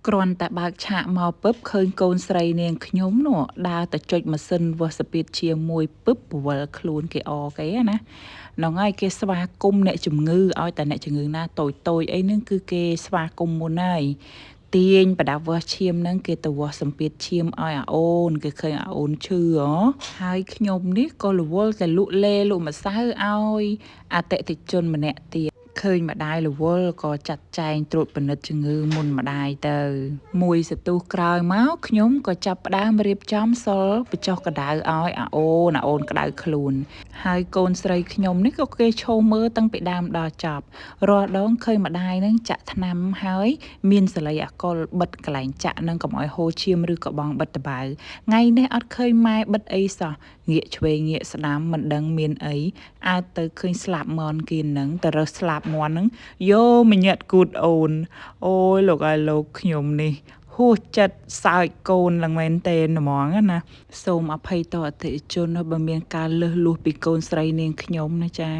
គ្រាន់តែបើកឆាកមកពឹបឃើញកូនស្រីនាងខ្ញុំនោះដើរទៅចុចម៉ាស៊ីនវាស់ស្ពាតជាមួយពឹបពវល់ខ្លួនគេអគេណាហ្នឹងហើយគេស្វាគមន៍អ្នកជំងឺឲ្យតែអ្នកជំងឺណាតូចអីហ្នឹងគឺគេស្វាគមន៍មុនហើយទាញប្រដាប់វាស់ឈាមហ្នឹងគេទៅវាស់សម្ពាធឈាមឲ្យអាអូនគេឃើញអាអូនឈឺហើយខ្ញុំនេះក៏រវល់តែលក់លេលក់ម្សៅឲ្យអតិថិជនម្នាក់ទៀតឃើញម្ដាយរវល់ក៏ចាត់ចែងត្រួតពិនិត្យជំងឺមុនម្ដាយទៅមួយសន្ទុះក្រោយមកខ្ញុំក៏ចាប់ផ្ដើមរៀបចំសុលបញ្ចុះកដៅឲ្យអាអូនក្ដៅខ្លួនហើយកូនស្រីខ្ញុំនេះក៏គេឈោមមើលតាំងពីដើមដល់ចប់រាល់ដងឃើញម្ដាយនឹងចាក់ថ្នាំហើយមានសលៃអាកុលបិទកន្លែងចាក់នឹងកុំឲ្យហូរឈាមឬក៏បងបិទតបៅថ្ងៃនេះអត់ឃើញម៉ែបិទអីសោះងាកឆ្វេងងាកស្ដាំមិនដឹងមានអីអាចទៅឃើញស្លាប់មន់គេនឹងទៅរើសស្លាប់មន់នឹងយោមញាត់គូតអូនអូយលោកឲ្យលោកខ្ញុំនេះហួសចិត្តសើចកូនឡើងមែនតេនហ្មងណាសូមអភ័យតអតិថិជនបើមានការលើសលួសពីកូនស្រីនាងខ្ញុំណាចា